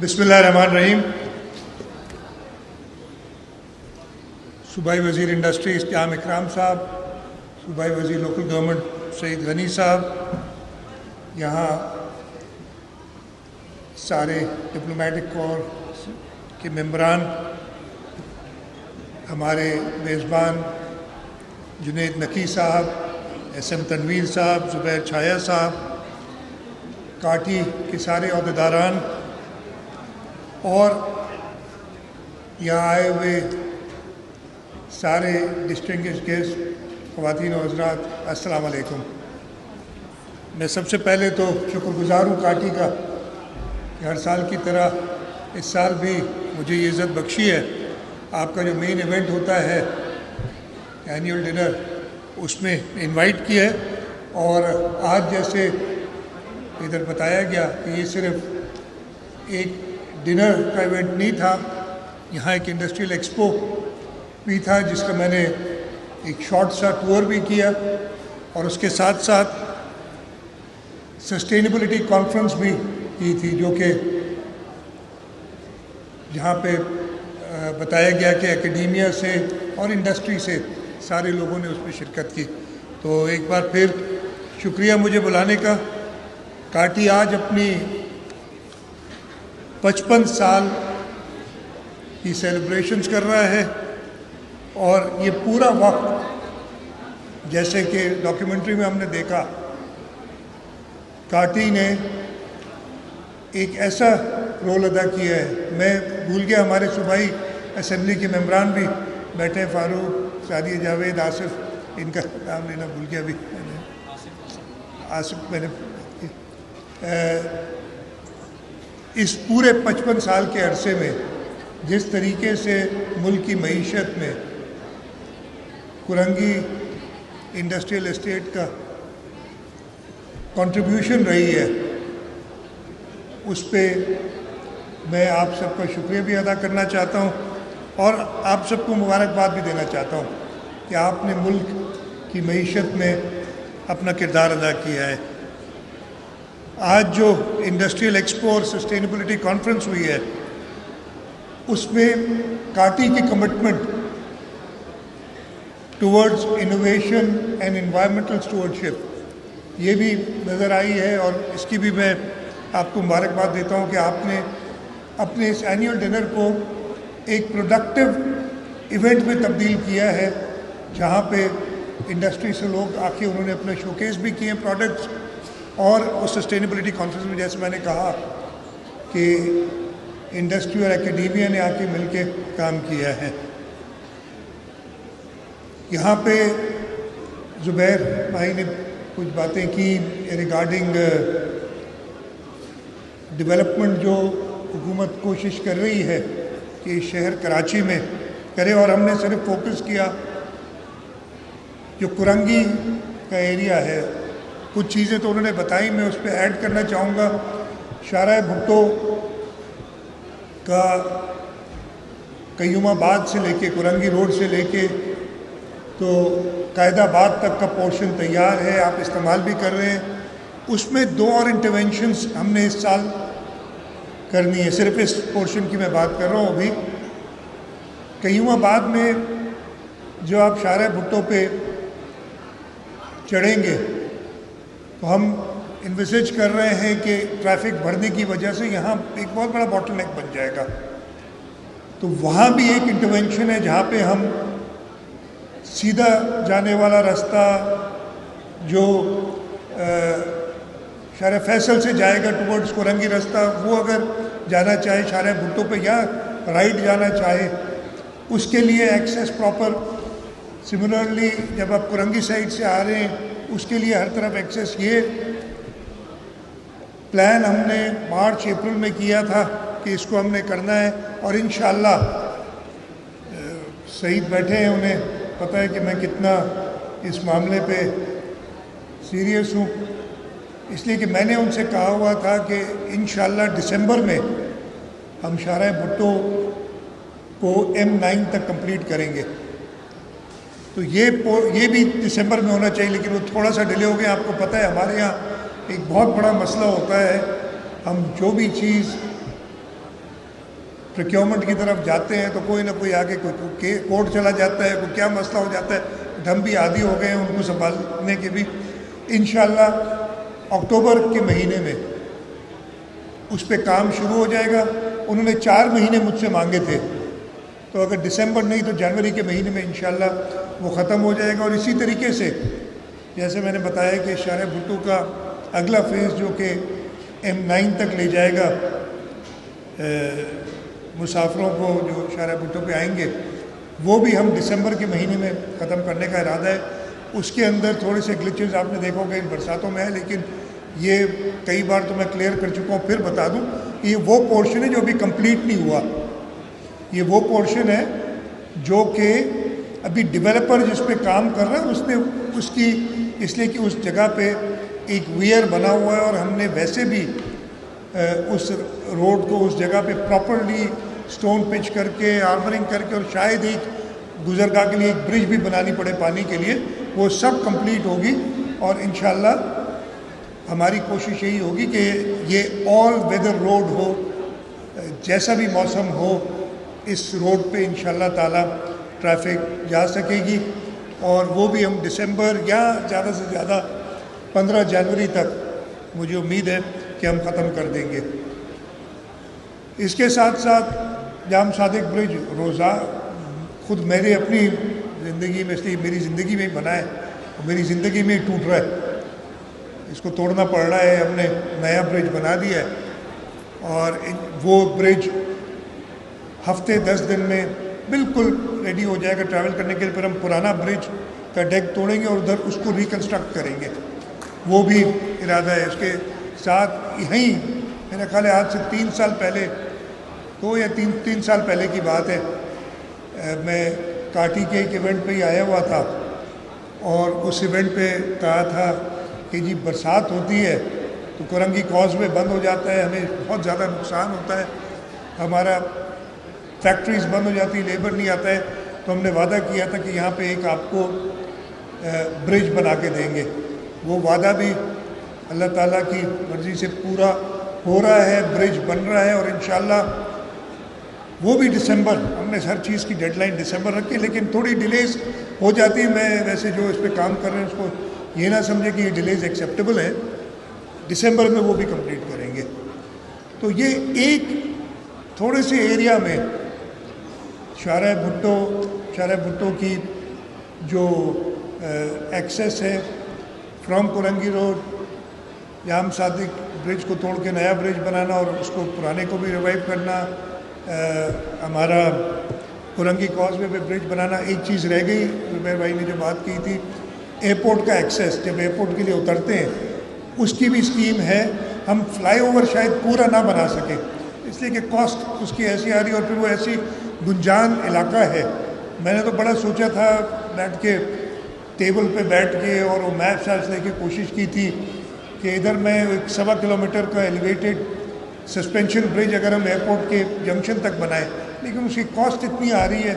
بسم اللہ الرحمن الرحیم۔ صوبائی وزیر انڈسٹریز قیام اکرام صاحب، صوبائی وزیر لوکل گورنمنٹ سعید غنی صاحب، یہاں سارے ڈپلومیٹک کور کے ممبران، ہمارے میزبان جنید نقی صاحب، ایس ایم تنویر صاحب، زبیر چھایا صاحب، کاٹی کے سارے عہدیداران اور یہاں آئے ہوئے سارے ڈسٹنگشڈ گیسٹ، خواتین و حضرات، السلام علیکم۔ میں سب سے پہلے تو شکر گزار ہوں کاٹی کا کہ ہر سال کی طرح اس سال بھی مجھے یہ عزت بخشی ہے۔ آپ کا جو مین ایونٹ ہوتا ہے اینیول ڈنر، اس میں انوائٹ کیا ہے، اور آج جیسے ادھر بتایا گیا کہ یہ صرف ایک ڈنر کا ایونٹ نہیں تھا، یہاں ایک انڈسٹریل ایکسپو بھی تھا جس کا میں نے ایک شارٹ سا ٹور بھی کیا، اور اس کے ساتھ ساتھ سسٹینیبلٹی کانفرنس بھی کی تھی، جو کہ جہاں پہ بتایا گیا کہ اکیڈیمیا سے اور انڈسٹری سے سارے لوگوں نے اس میں شرکت کی۔ تو ایک بار پھر شکریہ مجھے بلانے کا۔ کاٹی آج اپنی 55 سال کی سیلیبریشنز کر رہا ہے، اور یہ پورا وقت جیسے کہ ڈاکیومنٹری میں ہم نے دیکھا، کاٹی نے ایک ایسا رول ادا کیا ہے۔ میں بھول گیا، ہمارے صوبائی اسمبلی کے ممبران بھی بیٹھے، فاروق، سعدیہ جاوید، آصف، ان کا نام لینا بھول گیا ابھی آصف۔ میں نے اس پورے 55 سال کے عرصے میں جس طریقے سے ملک کی معیشت میں کرنگی انڈسٹریل اسٹیٹ کا کنٹریبیوشن رہی ہے، اس پہ میں آپ سب کا شکریہ بھی ادا کرنا چاہتا ہوں، اور آپ سب کو مبارکباد بھی دینا چاہتا ہوں کہ آپ نے ملک کی معیشت میں اپنا کردار ادا کیا ہے۔ آج جو انڈسٹریل ایکسپو اور سسٹینیبلٹی کانفرنس ہوئی ہے، اس میں کاٹی کی commitment towards innovation and environmental stewardship یہ بھی نظر آئی ہے، اور اس کی بھی میں آپ کو مبارکباد دیتا ہوں کہ آپ نے اپنے اس اینیول ڈنر کو ایک پروڈکٹیو ایونٹ میں تبدیل کیا ہے، جہاں پہ انڈسٹری سے لوگ آ کے انہوں نے اپنے شوکیس بھی کیے ہیں پروڈکٹس، اور اس سسٹینیبلٹی کانفرنس میں جیسے میں نے کہا کہ انڈسٹری اور اکیڈیمیا نے آ کے مل کے کام کیا ہے۔ یہاں پہ زبیر بھائی نے کچھ باتیں کی ریگارڈنگ ڈیولپمنٹ جو حکومت کوشش کر رہی ہے کہ شہر کراچی میں کرے، اور ہم نے صرف فوکس کیا جو کرنگی کا ایریا ہے۔ کچھ چیزیں تو انہوں نے بتائی، میں اس پہ ایڈ کرنا چاہوں گا۔ شاہراہ بھٹو کا قیوم آباد سے لے کے کرنگی روڈ سے لے کے تو قائد آباد تک کا پورشن تیار ہے، آپ استعمال بھی کر رہے ہیں۔ اس میں 2 اور انٹرونشنز ہم نے اس سال کرنی ہے، صرف اس پورشن کی میں بات کر رہا ہوں ابھی۔ قیوم آباد میں جو آپ شاہراہ بھٹو پہ چڑھیں گے تو ہم انویسج کر رہے ہیں کہ ٹریفک بڑھنے کی وجہ سے یہاں ایک بہت بڑا باٹل نیک بن جائے گا، تو وہاں بھی ایک انٹرونشن ہے جہاں پہ ہم سیدھا جانے والا رستہ جو شارع فیصل سے جائے گا ٹورڈز کرنگی رستہ، وہ اگر جانا چاہے شارع بھٹو پہ یا رائٹ جانا چاہے، اس کے لیے ایکسیس پراپر۔ سملرلی جب آپ کرنگی سائڈ سے آ رہے ہیں، اس کے لیے ہر طرف ایکسیس۔ یہ پلان ہم نے مارچ اپریل میں کیا تھا کہ اس کو ہم نے کرنا ہے، اور انشاءاللہ سعید بیٹھے ہیں، انہیں پتہ ہے کہ میں کتنا اس معاملے پہ سیریس ہوں، اس لیے کہ میں نے ان سے کہا ہوا تھا کہ انشاءاللہ دسمبر میں ہم شاہراہ بھٹو کو M9 تک کمپلیٹ کریں گے۔ تو یہ بھی دسمبر میں ہونا چاہیے، لیکن وہ تھوڑا سا ڈیلے ہو گیا۔ آپ کو پتہ ہے ہمارے یہاں ایک بہت بڑا مسئلہ ہوتا ہے، ہم جو بھی چیز پروکیورمنٹ کی طرف جاتے ہیں تو کوئی نہ کوئی آگے کوئی کورٹ چلا جاتا ہے, کوئی کیا مسئلہ ہو جاتا ہے. ہم بھی عادی ہو گئے ہیں ان کو سنبھالنے کے بھی. انشاءاللہ اکتوبر کے مہینے میں اس پہ کام شروع ہو جائے گا. انہوں نے 4 مہینے مجھ سے مانگے تھے, تو اگر دسمبر نہیں تو جنوری کے مہینے میں انشاءاللہ وہ ختم ہو جائے گا. اور اسی طریقے سے جیسے میں نے بتایا کہ شارع بھٹو کا اگلا فیز جو کہ M9 تک لے جائے گا مسافروں کو جو شارع بھٹو پہ آئیں گے, وہ بھی ہم دسمبر کے مہینے میں ختم کرنے کا ارادہ ہے. اس کے اندر تھوڑے سے گلچز آپ نے دیکھو گے ان برساتوں میں ہے, لیکن یہ کئی بار تو میں کلیئر کر چکا ہوں. پھر بتا دوں کہ یہ وہ پورشن ہے جو ابھی کمپلیٹ نہیں ہوا. یہ وہ پورشن ہے جو کہ ابھی ڈیولپر جس پہ کام کر رہا ہے اس نے اس کی اس لیے کہ اس جگہ پہ ایک ویئر بنا ہوا ہے, اور ہم نے ویسے بھی اس روڈ کو اس جگہ پہ پراپرلی سٹون پچ کر کے آرمرنگ کر کے, اور شاید ایک گزرگاہ کے لیے ایک برج بھی بنانی پڑے پانی کے لیے, وہ سب کمپلیٹ ہوگی. اور انشاءاللہ ہماری کوشش یہی ہوگی کہ یہ آل ویدر روڈ ہو, جیسا بھی موسم ہو اس روڈ پہ انشاءاللہ تعالی ٹریفک جا سکے گی. اور وہ بھی ہم دسمبر یا زیادہ سے زیادہ 15 جنوری تک مجھے امید ہے کہ ہم ختم کر دیں گے. اس کے ساتھ ساتھ جام صادق برج روزہ خود میرے اپنی زندگی میں, اس لیے میری زندگی میں ہی بنا ہے اور میری زندگی میں ہی ٹوٹ رہا ہے. اس کو توڑنا پڑ رہا ہے. ہم نے نیا برج بنا دیا ہے اور وہ برج ہفتے 10 دن میں بالکل ریڈی ہو جائے گا ٹریول کرنے کے لیے. پھر ہم پرانا برج کا ڈیک توڑیں گے اور ادھر اس کو ریکنسٹرکٹ کریں گے. وہ بھی ارادہ ہے. اس کے ساتھ یہیں میرا خیال ہے آج سے 3 سال پہلے, 2 یا 3 سال پہلے کی بات ہے, میں کاٹی کے ایک ایونٹ پہ ہی آیا ہوا تھا, اور اس ایونٹ پہ کہا تھا کہ جی برسات ہوتی ہے تو کرنگی کاز وے بند ہو جاتا ہے, ہمیں بہت زیادہ نقصان ہوتا ہے, ہمارا فیکٹریز بند ہو جاتی, لیبر نہیں آتا ہے. تو ہم نے وعدہ کیا تھا کہ یہاں پہ ایک آپ کو برج بنا کے دیں گے. وہ وعدہ بھی اللہ تعالیٰ کی مرضی سے پورا ہو رہا ہے, برج بن رہا ہے, اور انشاءاللہ وہ بھی دسمبر, ہم نے ہر چیز کی ڈیڈ لائن دسمبر رکھی, لیکن تھوڑی ڈیلیز ہو جاتی ہے. میں ویسے جو اس پہ کام کر رہے ہیں اس کو یہ نہ سمجھے کہ یہ ڈیلیز ایکسیپٹیبل ہیں, دسمبر میں وہ بھی کمپلیٹ کریں گے. تو یہ ایک تھوڑے سے ایریا میں شارع بھٹو کی جو ایکسیس ہے فرام کرنگی روڈ, جام صادق برج کو توڑ کے نیا برج بنانا اور اس کو پرانے کو بھی ریوائیو کرنا, ہمارا کرنگی کاز وے پہ برج بنانا. ایک چیز رہ گئی, زبیر بھائی نے جو بات کی تھی ایئرپورٹ کا ایکسیس, جب ایئرپورٹ کے لیے اترتے ہیں اس کی بھی اسکیم ہے. ہم فلائی اوور شاید پورا نہ بنا سکیں اس لیے کہ کاسٹ اس کی ایسی آ رہی ہے, اور پھر وہ ایسی گنجان علاقہ ہے. میں نے تو بڑا سوچا تھا بیٹھ کے, ٹیبل پہ بیٹھ کے, اور وہ میپ شاپس لے کے کوشش کی تھی کہ ادھر میں 1.25 کلومیٹر کا ایلیویٹڈ سسپینشن برج اگر ہم ایئرپورٹ کے جنکشن تک بنائیں, لیکن اس کی کاسٹ اتنی آ رہی ہے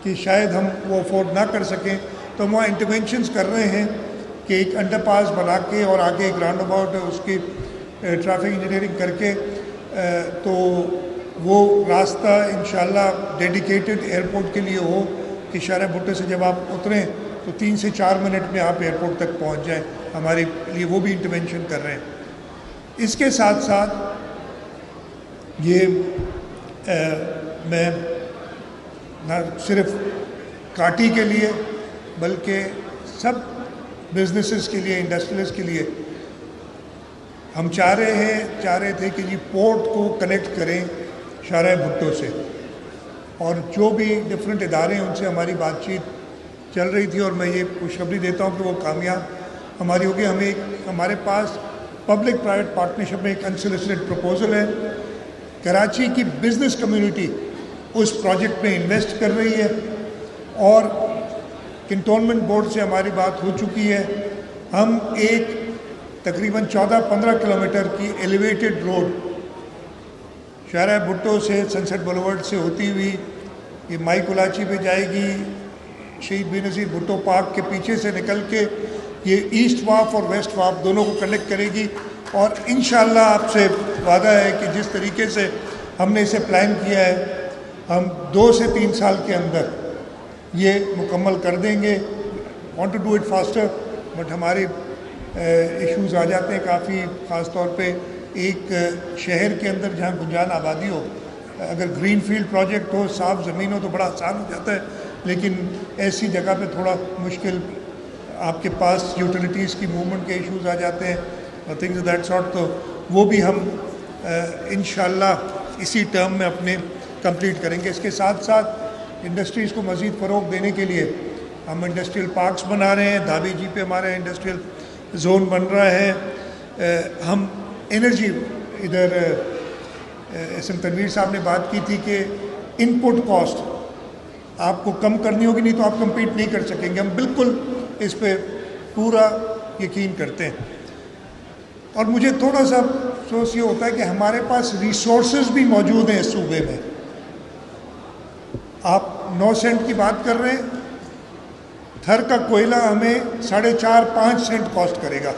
کہ شاید ہم وہ افورڈ نہ کر سکیں. تو ہم وہاں انٹرونشنز کر رہے ہیں کہ ایک انڈر پاس بنا کے اور آگے ایک راؤنڈ اباؤٹ اس کی ٹریفک انجینئرنگ کر کے, تو وہ راستہ انشاءاللہ ڈیڈیکیٹڈ ایئرپورٹ کے لیے ہو کہ شارع بھٹو سے جب آپ اتریں تو 3 سے 4 منٹ میں آپ ایئرپورٹ تک پہنچ جائیں. ہمارے لیے وہ بھی انٹرونشن کر رہے ہیں. اس کے ساتھ ساتھ یہ میں نہ صرف کاٹی کے لیے بلکہ سب بزنسز کے لیے, انڈسٹریز کے لیے ہم چاہ رہے تھے کہ جی پورٹ کو کنیکٹ کریں شارع بھٹو سے, اور جو بھی ڈفرینٹ ادارے ہیں ان سے ہماری بات چیت چل رہی تھی, اور میں یہ خوشخبری دیتا ہوں کہ وہ کامیاب ہماری ہوگی. ہمارے پاس پبلک پرائیویٹ پارٹنرشپ میں ایک انسولیسیٹڈ پروپوزل ہے. کراچی کی بزنس کمیونٹی اس پروجیکٹ میں انویسٹ کر رہی ہے, اور کنٹونمنٹ بورڈ سے ہماری بات ہو چکی ہے. ہم ایک تقریباً 14-15 کلومیٹر کی ایلیویٹڈ روڈ شارع بھٹو سے سنسٹ بلیورڈ سے ہوتی ہوئی یہ مائی کلاچی پہ جائے گی, شہید بینظیر بھٹو پارک کے پیچھے سے نکل کے یہ ایسٹ واف اور ویسٹ واف دونوں کو کنیکٹ کرے گی. اور انشاءاللہ آپ سے وعدہ ہے کہ جس طریقے سے ہم نے اسے پلان کیا ہے، ہم 2 سے 3 سال کے اندر یہ مکمل کر دیں گے. Want to do it faster but ہمارے ایشوز آ جاتے ہیں کافی، خاص طور پہ ایک شہر کے اندر جہاں گنجان آبادی ہو، اگر گرین فیلڈ پروجیکٹ ہو، صاف زمین ہو تو بڑا آسان ہو جاتا ہے، لیکن ایسی جگہ پہ تھوڑا مشکل، آپ کے پاس یوٹیلیٹیز کی موومنٹ کے ایشوز آ جاتے ہیں اور تھنگز دیٹ سارٹ. تو وہ بھی ہم انشاءاللہ اسی ٹرم میں اپنے کمپلیٹ کریں گے. اس کے ساتھ ساتھ انڈسٹریز کو مزید فروغ دینے کے لیے ہم انڈسٹریل پارکس بنا رہے ہیں. دھابی جی پہ ہمارا انڈسٹریل زون بن رہا ہے. ہم انرجی، ادھر ایس ایم تنویر صاحب نے بات کی تھی کہ ان پٹ کاسٹ آپ کو کم کرنی ہوگی، نہیں تو آپ کمپیٹ نہیں کر سکیں گے. ہم بالکل اس پہ پورا یقین کرتے ہیں. اور مجھے تھوڑا سا افسوس یہ ہوتا ہے کہ ہمارے پاس ریسورسز بھی موجود ہیں اس صوبے میں. آپ 9 سینٹ کی بات کر رہے ہیں، تھر کا کوئلہ ہمیں 4.5-5 سینٹ کاسٹ کرے گا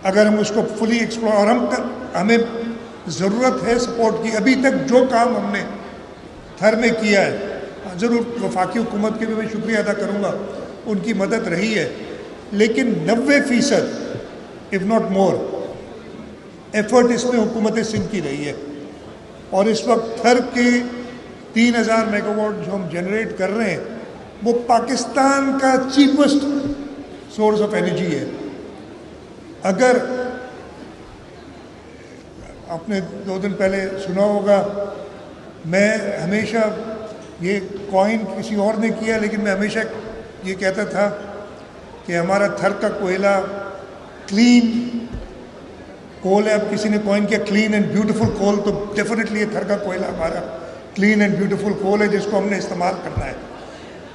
اگر ہم اس کو فلی ایکسپلور، اور ہمیں ضرورت ہے سپورٹ کی. ابھی تک جو کام ہم نے تھر میں کیا ہے، ضرور وفاقی حکومت کے بھی میں شکریہ ادا کروں گا، ان کی مدد رہی ہے، لیکن 90% اف ناٹ مور ایفرٹ اس میں حکومت سندھ کی رہی ہے. اور اس وقت تھر کے 3000 میگا واٹ جو ہم جنریٹ کر رہے ہیں وہ پاکستان کا چیپسٹ سورس آف انرجی ہے. اگر آپ نے 2 دن پہلے سنا ہوگا، میں ہمیشہ یہ کوائن کسی اور نے کیا، لیکن میں ہمیشہ یہ کہتا تھا کہ ہمارا تھر کا کوئلہ کلین کول ہے. اب کسی نے کوائن کیا کلین اینڈ بیوٹیفل کول، تو ڈیفینیٹلی یہ تھر کا کوئلہ ہمارا کلین اینڈ بیوٹیفل کول ہے جس کو ہم نے استعمال کرنا ہے.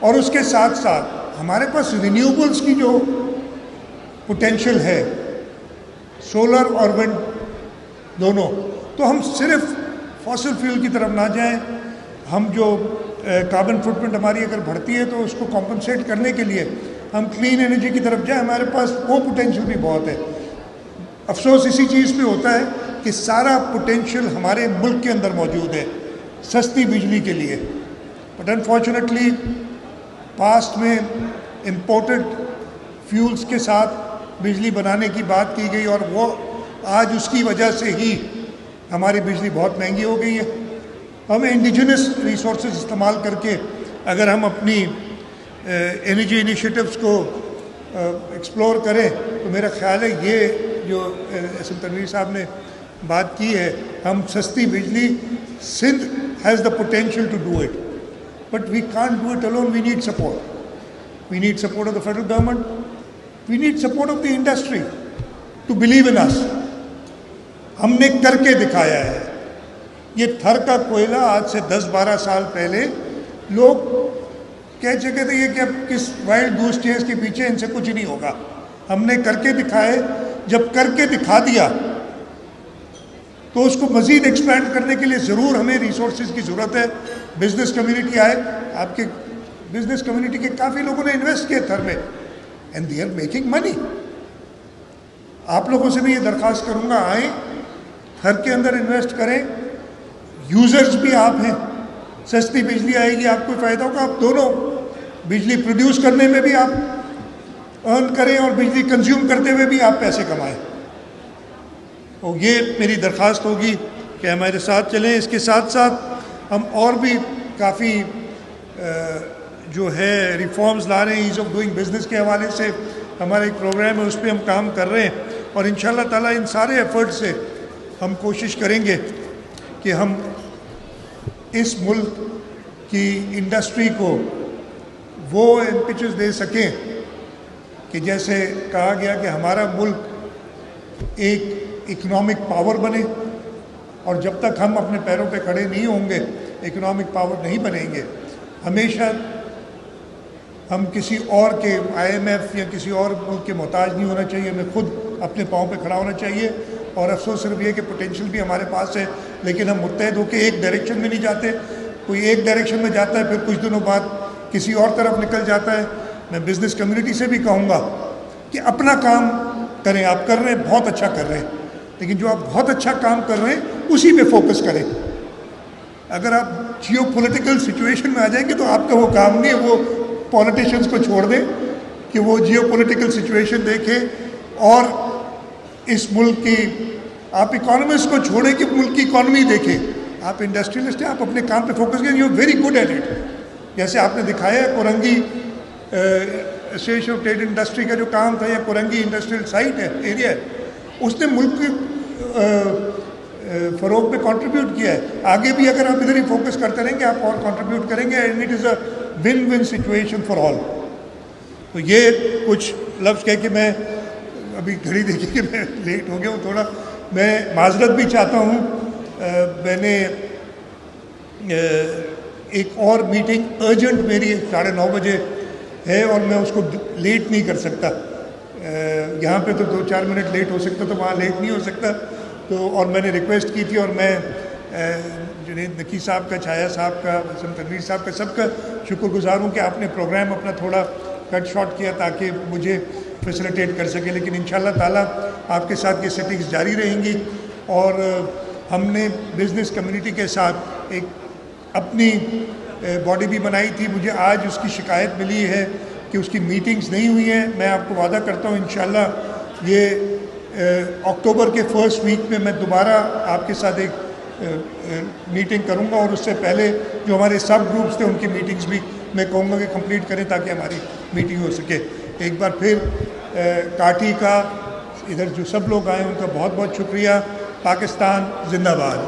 اور اس کے ساتھ ساتھ ہمارے پاس رینیوبلس کی جو پوٹینشیل ہے، سولر اور ونڈ دونوں، تو ہم صرف فاسل فیول کی طرف نہ جائیں. ہم جو کاربن فٹ پرنٹ ہماری اگر بڑھتی ہے تو اس کو کمپنسیٹ کرنے کے لیے ہم کلین انرجی کی طرف جائیں. ہمارے پاس وہ پوٹینشیل بھی بہت ہے. افسوس اسی چیز پہ ہوتا ہے کہ سارا پوٹینشیل ہمارے ملک کے اندر موجود ہے سستی بجلی کے لیے، بٹ انفارچونیٹلی پاسٹ میں امپورٹڈ فیولز کے ساتھ بجلی بنانے کی بات کی گئی، اور وہ آج اس کی وجہ سے ہی ہماری بجلی بہت مہنگی ہو گئی ہے. ہمیں انڈیجنس ریسورسز استعمال کر کے اگر ہم اپنی انرجی انیشیٹوز کو ایکسپلور کریں تو میرا خیال ہے یہ جو ایس ایم تنویر صاحب نے بات کی ہے، ہم سستی بجلی، Sindh has the potential to do it, but we can't do it alone. We need support. We need support of the federal government. We need support of the industry to believe in us. ہم نے کر کے دکھایا ہے. یہ تھر کا کوئلہ آج سے 10-12 سال پہلے لوگ کہہ چکے تھے یہ کہ اب کس وائلڈ گوس چیز کے پیچھے ان سے کچھ نہیں ہوگا. ہم نے کر کے دکھائے. جب کر کے دکھا دیا تو اس کو مزید ایکسپینڈ کرنے کے لیے ضرور ہمیں ریسورسز کی ضرورت ہے. بزنس کمیونٹی آئے، آپ کے بزنس کمیونٹی کے کافی لوگوں نے انویسٹ کیے تھر میں، and they are making money. آپ لوگوں سے بھی یہ درخواست کروں گا، آئیں تھر کے اندر انویسٹ کریں. یوزرز بھی آپ ہیں، سستی بجلی آئے گی، آپ کو فائدہ ہوگا. آپ دونوں بجلی پروڈیوس کرنے میں بھی آپ ارن کریں اور بجلی کنزیوم کرتے ہوئے بھی آپ پیسے کمائیں. اور یہ میری درخواست ہوگی کہ ہمارے ساتھ چلیں. اس کے ساتھ ساتھ ہم اور بھی کافی جو ہے ریفارمز لا رہے ہیں. ایز آف ڈوئنگ بزنس کے حوالے سے ہمارا ایک پروگرام ہے، اس پہ ہم کام کر رہے ہیں، اور انشاءاللہ تعالیٰ ان سارے ایفرٹ سے ہم کوشش کریں گے کہ ہم اس ملک کی انڈسٹری کو وہ امپیچز دے سکیں کہ جیسے کہا گیا کہ ہمارا ملک ایک اکنامک پاور بنے. اور جب تک ہم اپنے پیروں پہ کھڑے نہیں ہوں گے اکنامک پاور نہیں بنیں گے. ہمیشہ ہم کسی اور کے IMF یا کسی اور ملک کے محتاج نہیں ہونا چاہیے. ہمیں خود اپنے پاؤں پہ کھڑا ہونا چاہیے. اور افسوس صرف یہ کہ پوٹینشیل بھی ہمارے پاس ہے، لیکن ہم متحد ہو کے ایک ڈائریکشن میں نہیں جاتے. کوئی ایک ڈائریکشن میں جاتا ہے، پھر کچھ دنوں بعد کسی اور طرف نکل جاتا ہے. میں بزنس کمیونٹی سے بھی کہوں گا کہ اپنا کام کریں. آپ کر رہے ہیں، بہت اچھا کر رہے ہیں، لیکن جو آپ بہت اچھا کام کر رہے ہیں اسی پہ فوکس کریں. اگر آپ جیو پولیٹیکل سچویشن میں آ جائیں گے تو آپ کا وہ کام نہیں ہے. وہ پولیٹیشینس کو چھوڑ دیں کہ وہ جیو پولیٹیکل سچویشن دیکھیں, اور اس ملک کی آپ اکانومسٹ کو چھوڑیں کہ ملک کی اکانومی دیکھیں. آپ انڈسٹریلسٹ ہیں, آپ اپنے کام پہ فوکس کریں. You very good at it. جیسے آپ نے دکھایا Korangi association of trade industry کا جو کام تھا, یا کورنگی انڈسٹریل سائٹ ہے, ایریا ہے, اس نے ملک کے فروغ پہ کنٹریبیوٹ کیا ہے. آگے بھی اگر آپ ادھر ہی فوکس کرتے رہیں گے, آپ اور کنٹریبیوٹ کریں گے, and it is a one one situation for all. تو یہ کچھ لفظ کہہ کے میں ابھی گھڑی دیکھی کہ میں لیٹ ہو گیا ہوں تھوڑا. میں معذرت بھی چاہتا ہوں. میں نے ایک اور میٹنگ ارجنٹ میری 9:30 بجے ہے, اور میں اس کو لیٹ نہیں کر سکتا. یہاں پہ تو 2-4 منٹ لیٹ ہو سکتا, تو وہاں لیٹ نہیں ہو سکتا. تو اور میں نے ریکویسٹ کی تھی, اور میں جنید نقی صاحب کا, چھایا صاحب کا, حسن تنویر صاحب کا, سب کا شکر گزار ہوں کہ آپ نے پروگرام اپنا تھوڑا کٹ شارٹ کیا تاکہ مجھے فیسیلیٹیٹ کر سکے. لیکن انشاءاللہ تعالیٰ آپ کے ساتھ یہ سیٹنگز جاری رہیں گی. اور ہم نے بزنس کمیونٹی کے ساتھ ایک اپنی باڈی بھی بنائی تھی. مجھے آج اس کی شکایت ملی ہے کہ اس کی میٹنگز نہیں ہوئی ہیں. میں آپ کو وعدہ کرتا ہوں انشاءاللہ یہ اکتوبر کے فرسٹ ویک میں دوبارہ آپ کے ساتھ ایک میٹنگ کروں گا. اور اس سے پہلے جو ہمارے سب گروپس تھے ان کی میٹنگز بھی میں کہوں گا کہ کمپلیٹ کریں تاکہ ہماری میٹنگ ہو سکے. ایک بار پھر کاٹھی کا ادھر جو سب لوگ آئے ان کا بہت بہت شکریہ. پاکستان زندہ باد.